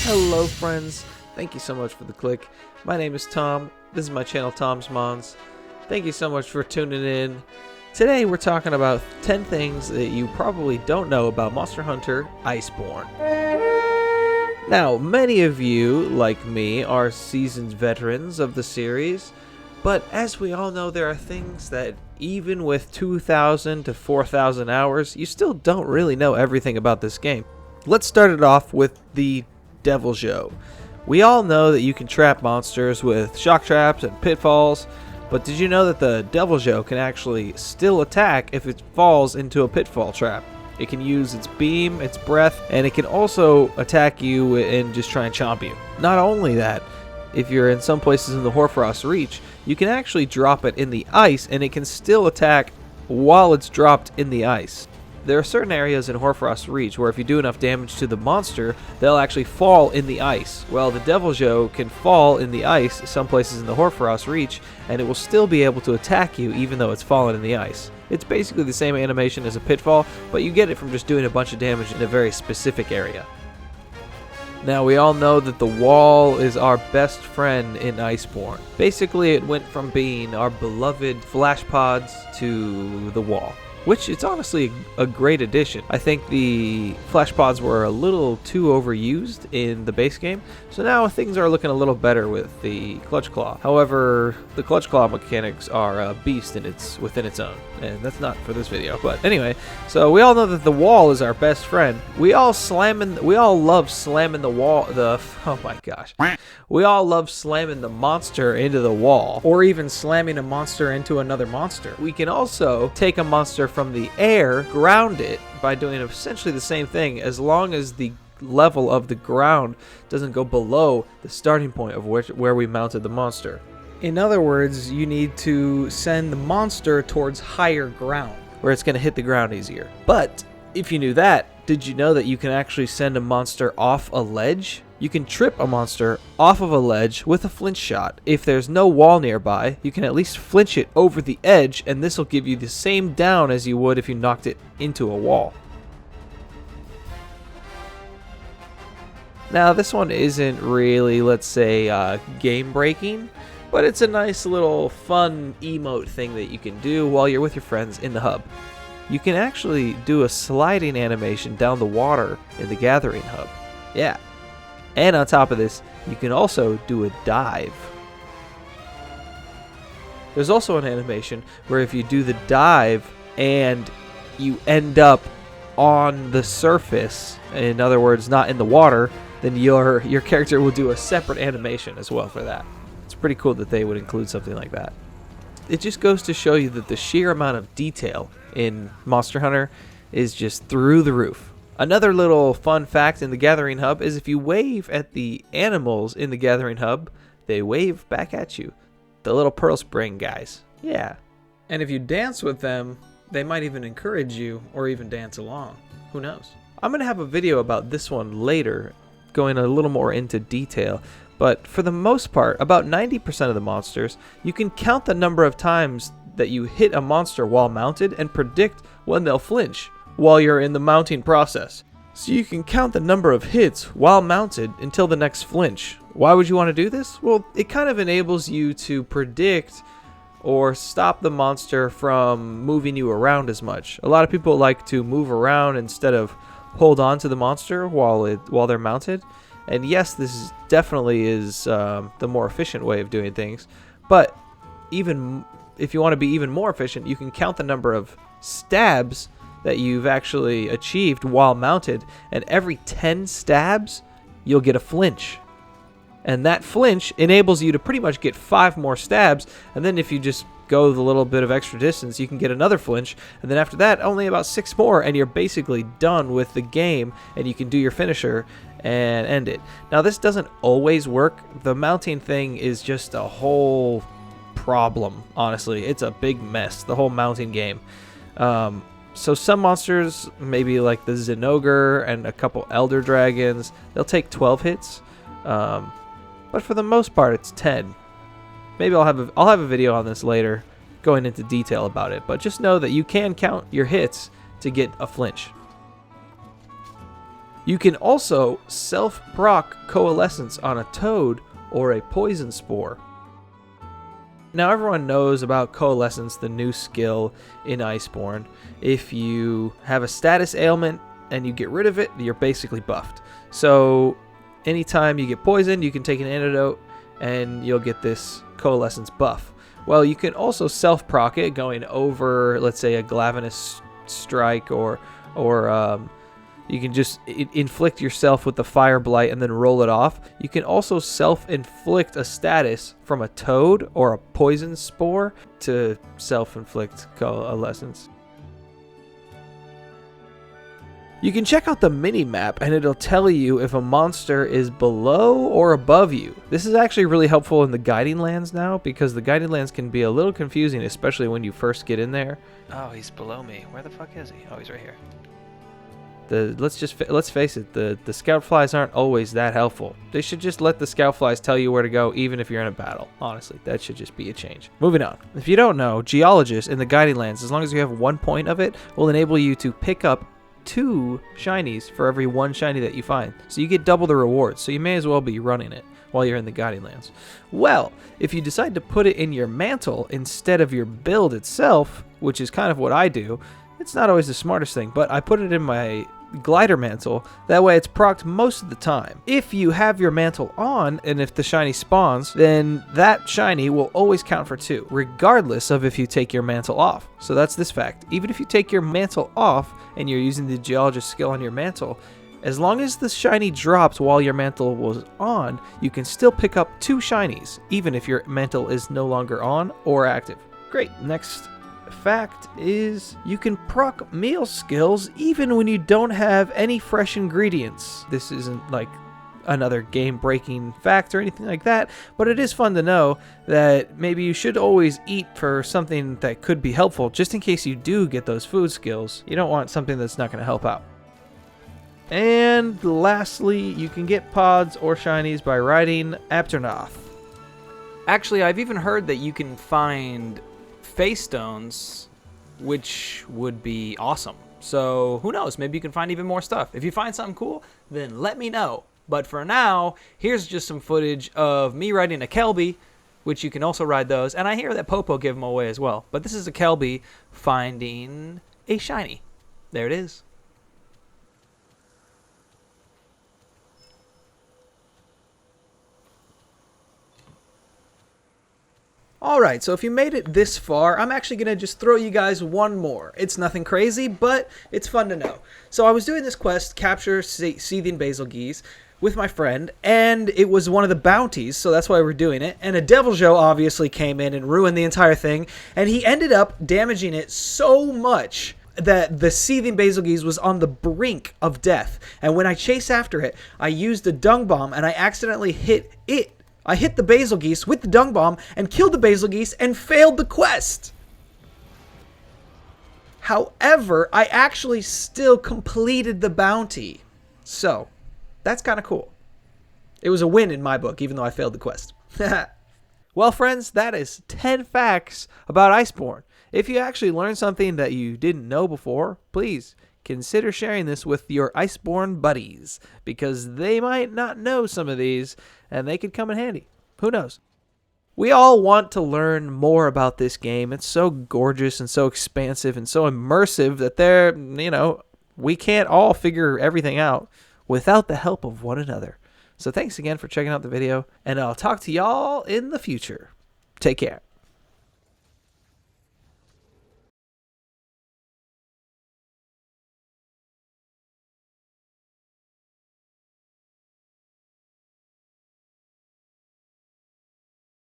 Hello friends, thank you so much for the click. My name is Tom, this is my channel Tom's Mons. Thank you so much for tuning in. Today we're talking about 10 things that you probably don't know about Monster Hunter Iceborne. Now, many of you, like me, are seasoned veterans of the series, but as we all know, there are things that even with 2,000 to 4,000 hours, you still don't really know everything about this game. Let's start it off with the Devil Joe. We all know that you can trap monsters with shock traps and pitfalls, but did you know that the Devil Joe can actually still attack if it falls into a pitfall trap? It can use its beam, its breath, and it can also attack you and just try and chomp you. Not only that, if you're in some places in the Hoarfrost Reach, you can actually drop it in the ice and it can still attack while it's dropped in the ice. There are certain areas in Hoarfrost Reach where if you do enough damage to the monster, they'll actually fall in the ice. Well, the Devil Joe can fall in the ice some places in the Hoarfrost Reach, and it will still be able to attack you even though it's fallen in the ice. It's basically the same animation as a pitfall, but you get it from just doing a bunch of damage in a very specific area. Now, we all know that the wall is our best friend in Iceborne. Basically, it went from being our beloved flash pods to the wall, which is honestly a great addition. I think the flash pods were a little too overused in the base game, so now things are looking a little better with the Clutch Claw. However, the Clutch Claw mechanics are a beast within its own, and that's not for this video. But anyway, so we all know that the wall is our best friend. We all love slamming the wall. Oh my gosh, we all love slamming the monster into the wall, or even slamming a monster into another monster. We can also take a monster from the air, ground it by doing essentially the same thing, as long as the level of the ground doesn't go below the starting point of where we mounted the monster. In other words, you need to send the monster towards higher ground, where it's going to hit the ground easier. But if you knew that, did you know that you can actually send a monster off a ledge? You can trip a monster off of a ledge with a flinch shot. If there's no wall nearby, you can at least flinch it over the edge, and this will give you the same down as you would if you knocked it into a wall. Now, this one isn't really, let's say, game breaking, but it's a nice little fun emote thing that you can do while you're with your friends in the hub. You can actually do a sliding animation down the water in the gathering hub. Yeah. And on top of this, you can also do a dive. There's also an animation where if you do the dive and you end up on the surface, in other words, not in the water, then your character will do a separate animation as well for that. It's pretty cool that they would include something like that. It just goes to show you that the sheer amount of detail in Monster Hunter is just through the roof. Another little fun fact in the Gathering Hub is if you wave at the animals in the Gathering Hub, they wave back at you. The little Pearl Spring guys. Yeah. And if you dance with them, they might even encourage you or even dance along. Who knows? I'm going to have a video about this one later, going a little more into detail. But for the most part, about 90% of the monsters, you can count the number of times that you hit a monster while mounted and predict when they'll flinch while you're in the mounting process. So you can count the number of hits while mounted until the next flinch. Why would you want to do this? Well, it kind of enables you to predict or stop the monster from moving you around as much. A lot of people like to move around instead of hold on to the monster while they're mounted. And yes, this definitely is the more efficient way of doing things. But even if you want to be even more efficient, you can count the number of stabs that you've actually achieved while mounted, and every 10 stabs you'll get a flinch, and that flinch enables you to pretty much get 5 more stabs, and then if you just go the little bit of extra distance you can get another flinch, and then after that only about 6 more, and you're basically done with the game, and you can do your finisher and end it. Now, this doesn't always work. The mounting thing is just a whole problem, honestly. It's a big mess, the whole mounting game. So some monsters, maybe like the Zinogre and a couple Elder Dragons, they'll take 12 hits. But for the most part, it's 10. Maybe I'll have a video on this later, going into detail about it. But just know that you can count your hits to get a flinch. You can also self-proc Coalescence on a toad or a poison spore. Now everyone knows about Coalescence, the new skill in Iceborne. If you have a status ailment and you get rid of it, you're basically buffed. So anytime you get poisoned, you can take an antidote and you'll get this Coalescence buff. Well, you can also self-proc it going over, let's say, a Glavenous Strike, or you can just inflict yourself with the Fire Blight and then roll it off. You can also self-inflict a status from a toad or a poison spore to self-inflict Coalescence. You can check out the mini-map and it'll tell you if a monster is below or above you. This is actually really helpful in the Guiding Lands now, because the Guiding Lands can be a little confusing, especially when you first get in there. Oh, he's below me. Where the fuck is he? Oh, he's right here. Let's face it, the scout flies aren't always that helpful. They should just let the scout flies tell you where to go, even if you're in a battle. Honestly, that should just be a change. Moving on. If you don't know, Geologist in the Guiding Lands, as long as you have 1 point of it, will enable you to pick up 2 shinies for every 1 shiny that you find. So you get double the rewards, so you may as well be running it while you're in the Guiding Lands. Well, if you decide to put it in your mantle instead of your build itself, which is kind of what I do, it's not always the smartest thing, but I put it in my glider mantle. That way it's procced most of the time. If you have your mantle on, and if the shiny spawns, then that shiny will always count for 2, regardless of if you take your mantle off. So that's this fact. Even if you take your mantle off and you're using the Geologist skill on your mantle, as long as the shiny drops while your mantle was on, you can still pick up 2 shinies, even if your mantle is no longer on or active. Great. Next fact is you can proc meal skills even when you don't have any fresh ingredients. This isn't like another game-breaking fact or anything like that, but it is fun to know that maybe you should always eat for something that could be helpful, just in case you do get those food skills. You don't want something that's not going to help out. And lastly, you can get pods or shinies by riding Apternoth. Actually, I've even heard that you can find face stones, which would be awesome. So who knows, maybe you can find even more stuff. If you find something cool, then let me know. But for now, here's just some footage of me riding a Kelby, which you can also ride those. And I hear that Popo gave them away as well. But this is a Kelby finding a shiny. There it is. Alright, so if you made it this far, I'm actually going to just throw you guys one more. It's nothing crazy, but it's fun to know. So I was doing this quest, Capture Seething Basil Geese, with my friend, and it was one of the bounties, so that's why we're doing it. And a Deviljho obviously came in and ruined the entire thing, and he ended up damaging it so much that the Seething Basil Geese was on the brink of death. And when I chased after it, I used a dung bomb, and I accidentally hit it. I hit the Basil Geese with the dung bomb and killed the Basil Geese and failed the quest. However, I actually still completed the bounty. So, that's kind of cool. It was a win in my book, even though I failed the quest. Well, friends, that is 10 facts about Iceborne. If you actually learned something that you didn't know before, please consider sharing this with your Iceborne buddies, because they might not know some of these, and they could come in handy. Who knows? We all want to learn more about this game. It's so gorgeous and so expansive and so immersive that we can't all figure everything out without the help of one another. So thanks again for checking out the video, and I'll talk to y'all in the future. Take care.